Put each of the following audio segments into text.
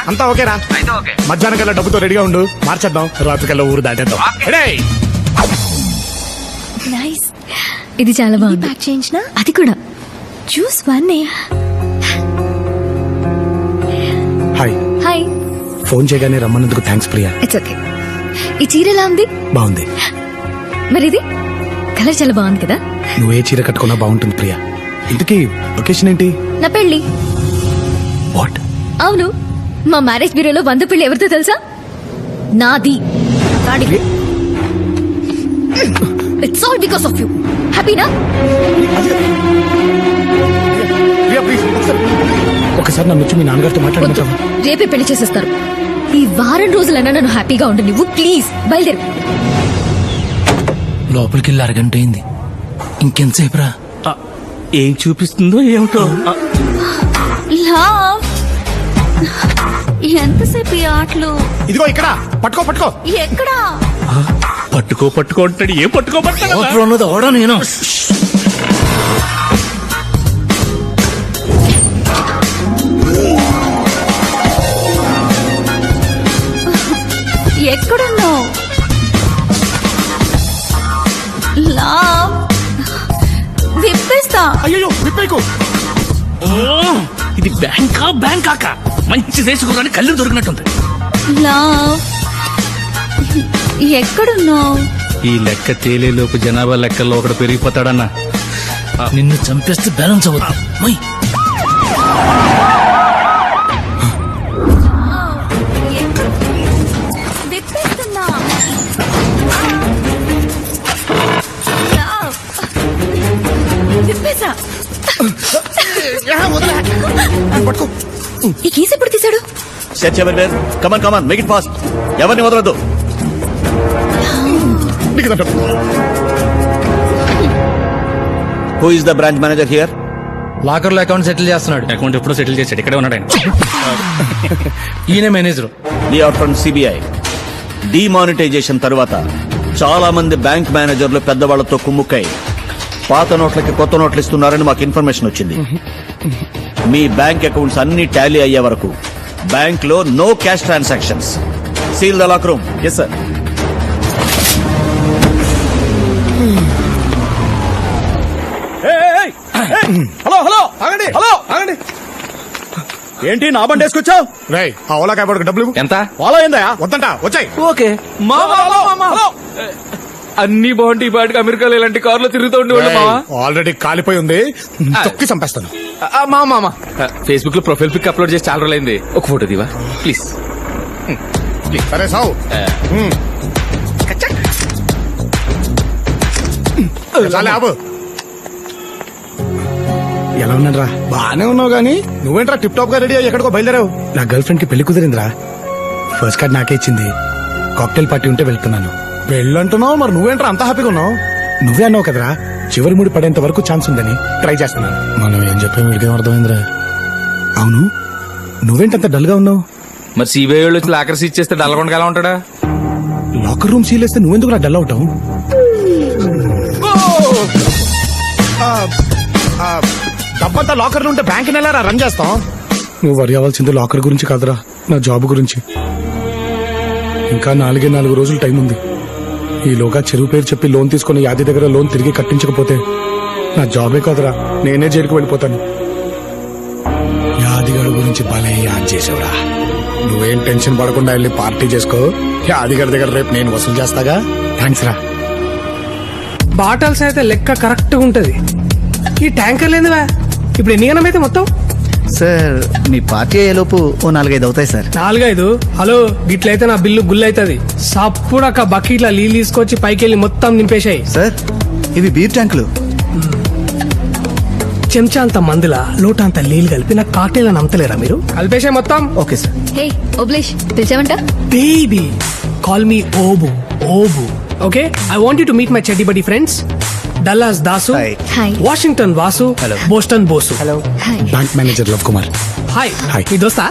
అంతా ఓకేనా? మధ్యాహ్నం కల్లా డబ్బుతో రెడీగా ఉండు, మార్చేద్దాం. రాత్రికల్లా ఊరు దాటేద్దాం. నైస్. ఇది చాలా బాగుంది. ప్యాక్ చేయించిన అది కూడా జ్యూస్ వన్నే. హాయ్. హాయ్. ఫోన్ చేయగానే రమ్మన్నందుకు థ్యాంక్స్ ప్రియా. It's okay. ఈ చీర ఎలా ఉంది? బాగుంది. మరి ఇది కలర్ చాలా బాగుంది కదా. నువ్వు ఏ చీర కట్టుకున్నా బాగుంటుంది ప్రియా. ఇంతకీ లొకేషన్ ఏంటి? నా పెళ్లి. వాట్? అవును, మా మ్యారేజ్ బ్యూరోలో 100 పెళ్లి ఎవరితో తెలుసా? నాది. It's all because of you. హ్యాపీనా? ఒకసారి నన్ను వచ్చి మీ నాన్నగారితో మాట్లాడమంటావా? రేపే పెళ్లి చేసేస్తారు. ఈ వారం రోజులన్నా నన్ను హ్యాపీగా ఉండు నువ్వు. ప్లీజ్ బయలుదేరు. లోపలికి వెళ్ళి అరగంట అయింది, ఇంకెంతసేపు రా? ఏం చూపిస్తుందో ఏమిటో. లవ్, ఎంతసేపు ఈ ఆటలు? ఇదిగో ఇక్కడ పట్టుకో పట్టుకో. ఎక్కడా? పట్టుకో అంటాడు. ఏం పట్టుకోబట్టాడు? ఓడా నేను. ఎక్కడున్నావు? లవ్, విప్పేస్తా. అయ్యో విప్పేకు. ఇది బ్యాంకాక మంచి దేశకురాని కళ్ళు దొరికినట్టుంది. లవ్, ఎక్కడున్నావు? ఈ లెక్క తేలేలోపు జనాభా లెక్కల్లో ఒకడు పెరిగిపోతాడన్నా. నిన్ను చంపేస్తే బ్యాలెన్స్ అవుతుంది. విప్పేస్తున్నా. విప్పేసా. ఈ కేసు ఎప్పుడు తీశాడు? Search everywhere. Come on come on, make it fast. ఎవరిని వదలొద్దు. Who is the branch manager here? Locker లో అకౌంట్ సెటిల్ చేస్తున్నాడు. అకౌంట్ ఎప్పుడో సెటిల్ చేశాడు, ఇక్కడే ఉన్నాడు ఆయన. ఈయన manager. We are from CBI. Demonetisation తరువాత చాలా మంది బ్యాంక్ మేనేజర్లు పెద్దవాళ్లతో కుమ్ముక్కై పాత నోట్లకి కొత్త నోట్లు ఇస్తున్నారని మాకు ఇన్ఫర్మేషన్ వచ్చింది. మీ బ్యాంక్ అకౌంట్స్ అన్ని టాలీ అయ్యే వరకు బ్యాంక్ లో no cash transactions. Seal the lock room. Yes sir. Hello ఆగండి. హలో ఆగండి. ఏంటి నా బండి వేసుకొచ్చావు? రేయ్, ఆ ఓలా క్యాబ్ డబ్బులు ఎంత? ఫాలో అయిందా? వద్దంట, వచ్చాయి. ఓకే. అన్ని బాగుంటాయి. ఈ పాటికి అమెరికాలో ఇలాంటి కార్లో తిరుగుతూ ఉండేవాళ్ళు మావా. ఆల్రెడీ కాలిపోయి ఉంది, తొక్కి చంపేస్తాను. మామా ఫేస్బుక్ లో ప్రొఫైల్ పిక్ అప్లోడ్ చేసి చాలా రోజులైంది. ఒక ఫోటో దివా ప్లీజ్. సరే సావు. ఆబు. ఎలా ఉన్నారా? బానే ఉన్నావు గానీ నువ్వేంట్రా టిప్ టాప్ గా రెడీ అయ్యి ఎక్కడికో బయలుదేరావు? నా గర్ల్ ఫ్రెండ్ కి పెళ్లి కుదిరిందిరా. ఫస్ట్ కార్డ్ నాకే ఇచ్చింది. కాక్టైల్ పార్టీ ఉంటే వెళ్తున్నాను. పెళ్ళంటున్నావు, మరి నువ్వేంట్రా అంత హ్యాపీగా ఉన్నావు? నువ్వే అన్నావు కదరా చివరి ముడి పడేంత వరకు ఛాన్స్ ఉందని. ట్రై చేస్తున్నాను. మనం ఏం చెప్పాము వీడికేం అర్థమైందిరా? అవును, నువ్వేంటంత డల్ గా ఉన్నావు? మరి సిబిఐ వాళ్ళు వచ్చి లాకర్ సీజ్ చేస్తే డల్గొండగా ఎలా ఉంటాడా? లాకర్ రూమ్ సీల్ వేస్తే నువ్వెందుకు నా డల్ అవుతావు? డబ్బంతా లాకర్ లో ఉంటే బ్యాంక్ నెల రన్ చేస్తాం. నువ్వు వరి అవ్వాల్సింది లాకర్ గురించి కాదురా, నా జాబ్ గురించి. ఇంకా 4 రోజులు టైం ఉంది. ఈలోగా చెరువు పేరు చెప్పి లోన్ తీసుకుని యాది దగ్గర లోన్ తిరిగి కట్టించకపోతే నా జాబే కాదురా, నేనే జైలుకు వెళ్ళిపోతాను. యాదిగాడి గురించి భలే యాద్ చేసావురా. నువ్వేం టెన్షన్ పడకుండా వెళ్ళి పార్టీ చేసుకో. యాదిగాడి దగ్గర రేపు నేను వసూలు చేస్తాగా. థ్యాంక్స్ రా. బాటల్స్ అయితే లెక్క కరెక్ట్ ఉంటది. ఈ ట్యాంకర్ లేదువా? ఇప్పుడు ఎన్ని గణం అయితే మొత్తం? సార్ మీ పార్టీ అయ్యేలోపు ఓ 4-5 అవుతాయి సార్. 4-5? హలో, గిట్లయితే నా బిల్లు గుల్ అవుతుంది. సప్పుడక్క బకెట్ల నీళ్ళు తీసుకొచ్చి పైకి వెళ్ళి మొత్తం నింపేశాయి. సార్ ఇవి బీర్ ట్యాంకులు. చెంచా అంత మందుల లోట అంత నీళ్ళు కలిపి నాకు కాక్టైల్ అని అమ్మతలేరా మీరు? కలిపేసే మొత్తం. Okay sir. హే ఓబ్లేష్, పిలిచావంట? Baby call me Obu. Obu okay. I want you to meet my చెడ్డి buddy friends. Dallas Dasu. Hi. Washington Vasu. Boston Bosu. Hello. Hi. Bank manager love Kumar. Hi. Hi. మీ దోస్తా?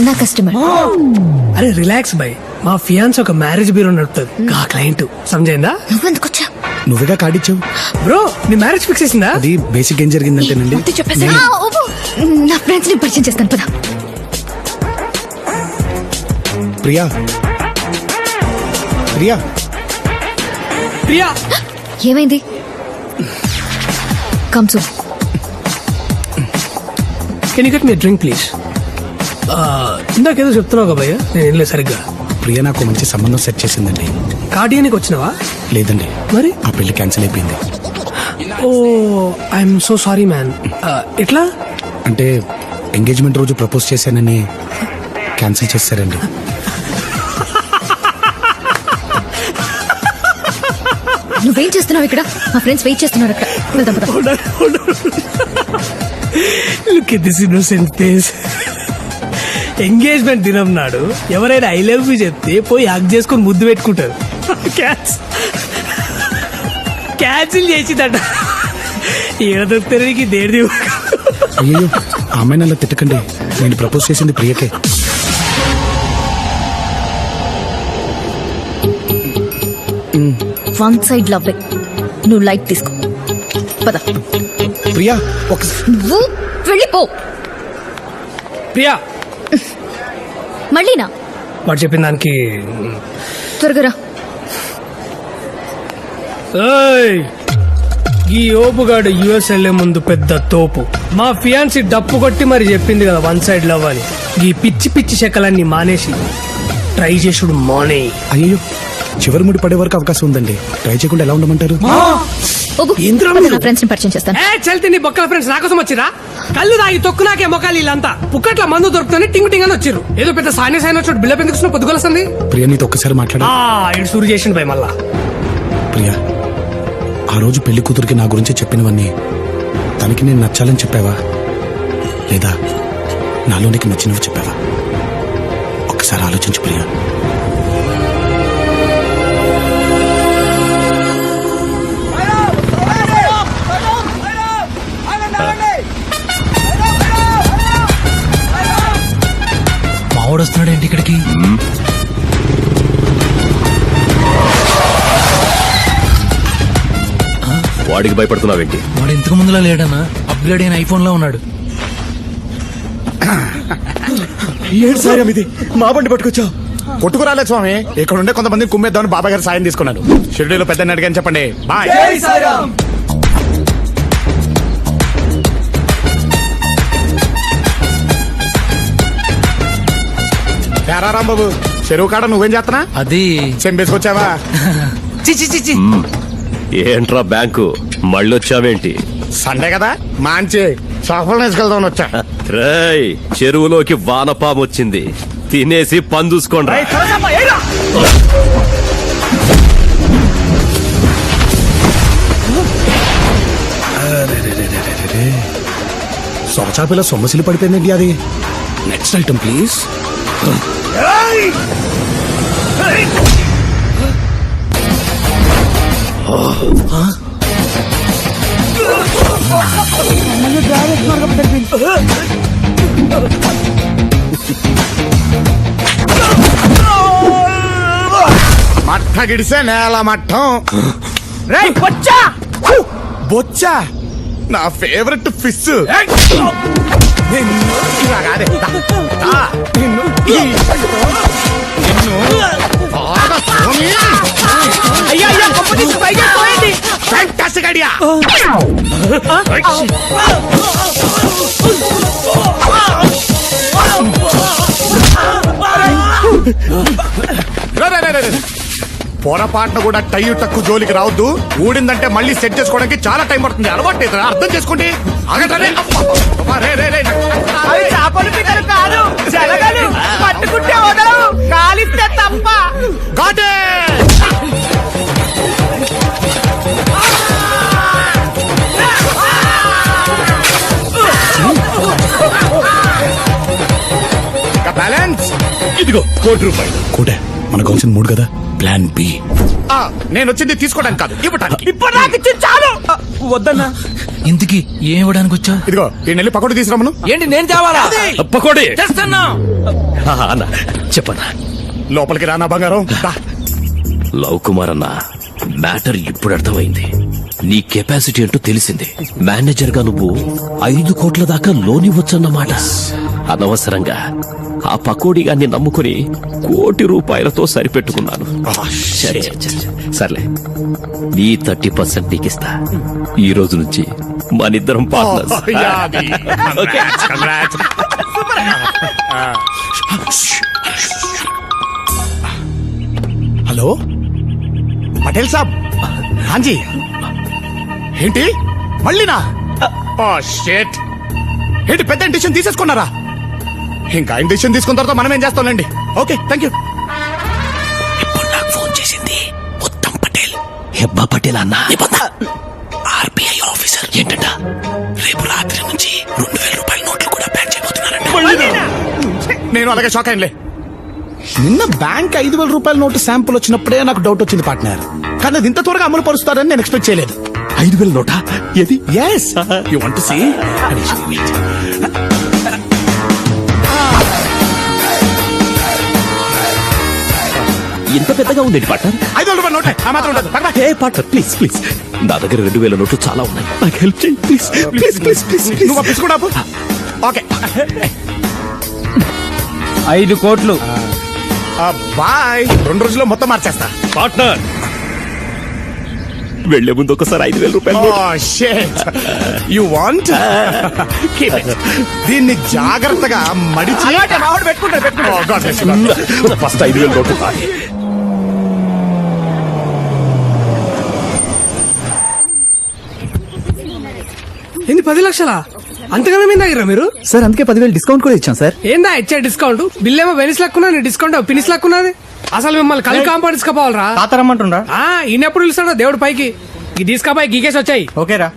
నా కస్టమర్. అరే రిలాక్స్ బై. మా ఫియాన్స్ ఒక మ్యారేజ్ బ్యూరో నడుపుతుంది. ఆ క్లయింట్ సమజైందా? నువ్వెందుకు వచ్చా? నువ్వేగా కాడిచ్చావు. బ్రో నీ మ్యారేజ్ ఫిక్స్ చేసిందా? అది బేసిక్ ఏం జరిగిందంటేనండి, నా ఫ్రెండ్స్ ని పరిచయం చేస్తాను పద. ప్రియా ప్రియా ప్రియా ఏమైంది? కమ్సు can you get me drink please? ఇందాకేదో చెప్తున్నావు కదా భయ్య, నేను ఏం లేదు సరిగ్గా. ప్రియా నాకు మంచి సంబంధం సెట్ చేసిందండి. కార్డియానికి వచ్చినావా? లేదండి, మరి ఆ పెళ్లి క్యాన్సిల్ అయిపోయింది. ఓ ఐఎమ్ సో సారీ మ్యాన్. ఎట్లా? అంటే ఎంగేజ్మెంట్ రోజు ప్రపోజ్ చేశానని క్యాన్సిల్ చేశారండి. నువ్వేం చేస్తున్నావు ఇక్కడ? మా ఫ్రెండ్స్ వెయిట్ చేస్తున్నారు అక్కడ. వెళ్దాం పద. Look at this innocent face. Engagement దినం నాడు ఎవరైనా ఐ లవ్ యూ చెప్తే పోయి హగ్ చేసుకొని ముద్దు పెట్టుకుంటారు. క్యాన్సిల్ చేసిందట. ఏడ దొరుకుతారికి దేడి. అయ్యో, ఆ అమ్మాయిని అలా తిట్టకండి. నేను ప్రపోజ్ చేసింది ప్రియకే. One side love. నువ్వు లైట్ తీసుకో. పద. ప్రియా ఒక నువ్వు వెళ్ళిపో. ప్రియా మళ్ళీనా? వాడు చెప్పిన దానికి త్వరగా రా. ఏయ్, ఈ ఓపుగాడు యుఎస్ వెళ్లే ముందు పెద్ద తోపు. మా ఫియాన్సీ డప్పు కొట్టి మరి చెప్పింది కదా వన్ సైడ్ లవ్ అని. ఈ పిచ్చి పిచ్చి శకలన్నీ మానేసి ట్రై చేసుడు మానే. అయ్యో, చివరి ముడి పడే వరకు అవకాశం ఉందండి. ట్రై చేయకుండా ఎలా ఉండమంటారు? ఒగ్గు. ఏంద్రా పద, మీరు? నా ఫ్రెండ్స్ ని పరిచయం చేస్తాను. ఏ చల్తి నీ బొక్కల ఫ్రెండ్స్ నా కోసం వచ్చిరా? కళ్ళు తాగి తొక్కు నాకే మొక్కలు వీళ్ళంతా పుక్కట్ల మందు దొరుకుతుంది టింగ్ టింగ్ అని వచ్చిర్రు. ఏదో పెద్ద సాయన వచ్చాడు బిల్డప్ ఎందుకు పొద్దుకొలసింది. ప్రియా నీతో ఒక్కసారి మాట్లాడా. ఇటు సూరు చేసిండు భయ మళ్ళా. ప్రియా, ఆ రోజు పెళ్లి కూతురికి నా గురించి చెప్పినవన్నీ తనకి నేను నచ్చాలని చెప్పావా, లేదా నాలో నీకు నచ్చినవి చెప్పావా? ఒక్కసారి ఆలోచించు ప్రియా. మావాడు వస్తున్నాడు ఏంటి ఇక్కడికి? వాడికి భయపడుతున్నావేంటి? వాడు ఇంతకు ముందులా లేడన్నా, అప్గ్రేడ్ అయిన ఐఫోన్ లో ఉన్నాడు. ఏడు సాయం ఇది, మా బండి పట్టుకొచ్చావు. కొట్టుకురాలేదు స్వామి, ఇక్కడ ఉండే కొంతమంది కుమ్మేద్దామని బాబాయ్ గారు సాయం తీసుకున్నాడు. షిరిడీలో పెద్ద అడిగాని చెప్పండి. బాయ్. రాంబాబు, చెరువు కాడ నువ్వేం చేస్తున్నా? అది చెంపేసుకొచ్చావా? చి ఏంట్రా బ్యాంకు మళ్ళొచ్చావేంటి? సండే కదా, మంచి సఫలం వేసుకెళ్దామని వచ్చా. రేయ్, చెరువులోకి వానపాము వచ్చింది, తినేసి పందూసుకోండి. సొరచాపిలో సొమ్మసిలు పడిపోయిందండి. అది నెక్స్ట్ ఐటమ్ ప్లీజ్. మట్ట గిడిసే నేల మట్టం. బొచ్చా నా ఫేవరెట్ ఫిష్. Fantastic idea. పొరపాటున కూడా టైయు టక్కు జోలికి రావద్దు. ఊడిందంటే మళ్ళీ సెట్ చేసుకోవడానికి చాలా టైం పడుతుంది. అలవాటు అర్థం చేసుకోండి. బ్యాలెన్స్ ఇదిగో ₹1. కోటే మనకు కావాల్సిన 3 కదా. Plan B. నేను వచ్చింది తీసుకోవడానికి కాదు, ఇవ్వడానికి. ఇప్పుడు నాకు ఇచ్చి చాలు. వద్దన్నా. ఇంతకి ఏం ఇవ్వడానికి వచ్చా? ఇదిగో ఈ నెల్లి పకోడీ తీసుకురామను. ఏంటి నేను తేవాలా? పకోడీ తెస్తున్నా. అన్న చెప్పన్నా. లోపలికి రానా బంగారం. లవ్ కుమార్ అన్న, మ్యాటర్ ఇప్పుడు అర్థమైంది. నీ కెపాసిటీ అంటూ తెలిసింది. మేనేజర్ గా నువ్వు 5 కోట్ల దాకా లోన్ ఇవ్వచ్చన్నమాట. అనవసరంగా ఆ పకోడీగాన్ని నమ్ముకుని ₹1,00,00,000 సరిపెట్టుకున్నాను. సరే, సర్లే, నీ 30% నీకిస్తా. ఈ రోజు నుంచి మనిద్దరం పార్ట్నర్స్. ఓకే? హలో పటేల్ సాబ్. హాంజీ. ఏంటి మళ్ళీనా? షేట్. ఏంటి పెద్ద డిసిషన్ తీసేసుకున్నారా? ఇంకా డిసిషన్ తీసుకున్న తర్వాత మనం ఏం చేస్తాంలేండి. Okay, thank you. ఇప్పుడు నాకు ఫోన్ చేసింది ఉత్తమ్ పటేల్. హెబ్బా పటేల్ అన్న ఆర్బీఐ ఆఫీసర్. ఏంటంట రేపు రాత్రి నుంచి ₹2,000 నోట్లు కూడా బ్యాన్ చేయబోతున్నారంట. నేను అలాగే షాక్ అయ్యలే. నిన్న బ్యాంక్ ₹5,000 నోటు శాంపుల్ వచ్చినప్పుడే నాకు డౌట్ వచ్చింది పార్ట్నర్. కానీ అది ఇంత త్వరగా అమలు పరుస్తారని నేను ఎక్స్పెక్ట్ చేయలేదు. 5,000 నోటా? ఏది? Yes. You want to see? ఇంత పెద్దగా ఉంది పార్ట్నర్. ₹5,000 నోటే ఆ మాత్రం ఉండదు. పక్కన. ఏ పార్ట్నర్, ప్లీజ్ ప్లీజ్, నా దగ్గర 2,000 నోట్లు చాలా ఉన్నాయి. నాకు హెల్ప్ చేయి ప్లీజ్ ప్లీజ్ ప్లీజ్ ప్లీజ్. నువ్వు పిసుకుడా? ఓకే, 5 కోట్లు. బాయ్. 2 రోజుల్లో మొత్తం మార్చేస్తా. పార్ట్నర్, వెళ్లే ముందు ఒకసారి ₹5,000 నోటు. You want? దీన్ని జాగ్రత్తగా మడిచి ఫస్ట్ 5,000 నోటు. ఏంది 10 లక్షలా? అంతగానే మీద దగ్గర మీరు? సార్ అందుకే 10,000 డిస్కౌంట్ కూడా ఇచ్చాం సార్. ఏందా ఇచ్చే డిస్కౌంట్? బిల్ ఏమో వెనిస్ లక్కున్నా, డిస్కౌంట్ పినిస్ లక్కున్నది. అసలు మిమ్మల్ని కళ్ళు కాంపౌండ్ తీసుకుపోవాలరా? తాతరమ్మంటుండ్రా? ఈయన ఎప్పుడు పిలుస్తాడో దేవుడు పైకి. ఈ తీసుకపోయి గీకేసి వచ్చాయి. ఓకేరా.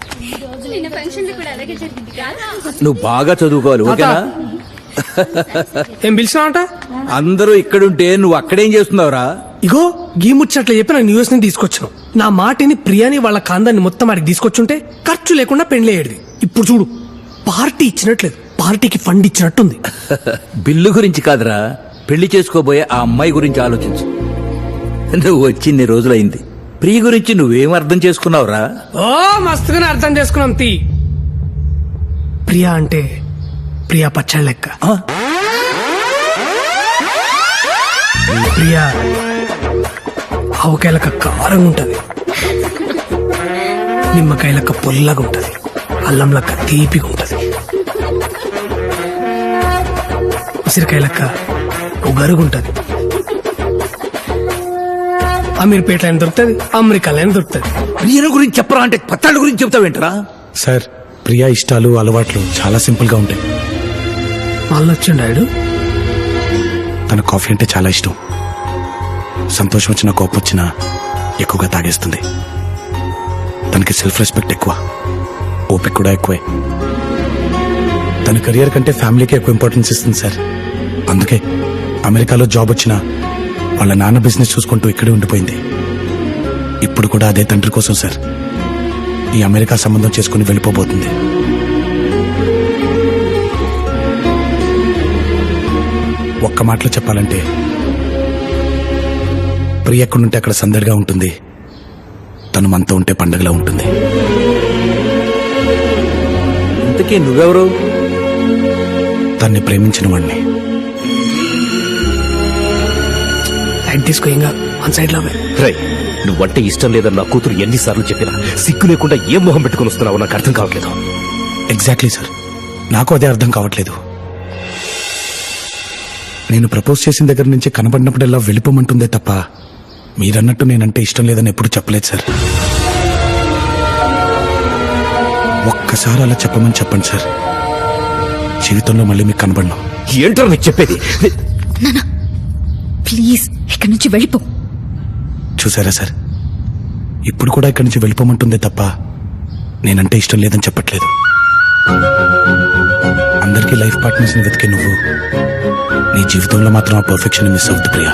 నువ్వు బాగా చదువుకోవాలి, ఓకేనా? ఏం పిలిచినావంట? అందరూ ఇక్కడుంటే నువ్వు అక్కడేం చేస్తున్నావురా? ఇగో గీ ముచ్చట్లు చెప్పి నేను న్యూస్ ని తీసుకొచ్చాను. నా మాటిని ప్రియాని వాళ్ళ కాందాన్ని మొత్తం ఆడికి తీసుకొచ్చుంటే ఖర్చు లేకుండా పెండ్లేయడిది. ఇప్పుడు చూడు, పార్టీ ఇచ్చినట్లేదు, పార్టీకి ఫండ్ ఇచ్చినట్టుంది. బిల్లు గురించి కాదురా, పెళ్లి చేసుకోబోయే ఆ అమ్మాయి గురించి ఆలోచించు. నువ్వు వచ్చి ఇన్ని రోజులైంది, ప్రియ గురించి నువ్వేం అర్థం చేసుకున్నావురా? ఓ మస్తుగానే అర్థం చేసుకున్నాం. ప్రియా అంటే ప్రియా పచ్చళ్ళ లెక్క. ప్రియా ఆవకాయలక కారంగా ఉంటది, నిమ్మకాయలక పొల్లగా ఉంటది, అల్లం లెక్క తీపిగా ఉంటది, ఉసిరికాయలక్క ఉగరుగుంటది. అమీర్పేటలో అయినా దొరుకుతుంది, అమెరికాలో అయినా దొరుకుతుంది. ప్రియల గురించి చెప్పరా అంటే పత్తాళ్ళ గురించి చెప్తావేంటరా? సార్, ప్రియా ఇష్టాలు అలవాట్లు చాలా సింపుల్ గా ఉంటాయి. మళ్ళీ వచ్చిండాడు. తన కాఫీ అంటే చాలా ఇష్టం. సంతోషం వచ్చినా కోపం వచ్చినా ఎక్కువగా తాగేస్తుంది. తనకి సెల్ఫ్ రెస్పెక్ట్ ఎక్కువ, ఓపిక కూడా ఎక్కువే. తన కెరియర్ కంటే ఫ్యామిలీకి ఎక్కువ ఇంపార్టెన్స్ ఇస్తుంది సార్. అందుకే అమెరికాలో జాబ్ వచ్చినా వాళ్ళ నాన్న బిజినెస్ చూసుకుంటూ ఇక్కడే ఉండిపోయింది. ఇప్పుడు కూడా అదే తండ్రి కోసం సార్ ఈ అమెరికా సంబంధం చేసుకుని వెళ్ళిపోబోతుంది. ఒక్క మాటలో చెప్పాలంటే ప్రియ ఎక్కడుంటే అక్కడ సందడిగా ఉంటుంది, తను మనతో ఉంటే పండగలా ఉంటుంది. ఇంతకీ నువ్వెవరు? తన్ని ప్రేమించిన వాడిని. లైట్ తీసుకో, ఇంకా వన్ సైడ్ లో రై, నువ్వంటే ఇష్టం లేదని నా కూతురు ఎన్నిసార్లు చెప్పినా సిగ్గు లేకుండా ఏం మొహం పెట్టుకుని వస్తున్నావో నాకు అర్థం కావట్లేదు. ఎగ్జాక్ట్లీ సార్, నాకు అదే అర్థం కావట్లేదు. నేను ప్రపోజ్ చేసిన దగ్గర నుంచి కనబడినప్పుడల్లా వెళ్ళిపోమంటుందే తప్ప మీరన్నట్టు నేనంటే ఇష్టం లేదని ఎప్పుడు చెప్పలేదు సార్. ఒక్కసారి అలా చెప్పమని చెప్పండి సార్, జీవితంలో మళ్ళీ మీకు కనబడను. ఏంటో నీకు చెప్పేది? ప్లీజ్ ఇక్కడి నుంచి వెళ్ళిపో. చూసారా సార్, ఇప్పుడు కూడా ఇక్కడి నుంచి వెళ్ళిపోమంటుందే తప్ప నేనంటే ఇష్టం లేదని చెప్పట్లేదు. అందరికీ లైఫ్ పార్ట్నర్స్ ని వెతికే నువ్వు నీ జీవితంలో మాత్రం ఆ పర్ఫెక్షన్ మిస్ అవుతుంది ప్రియా.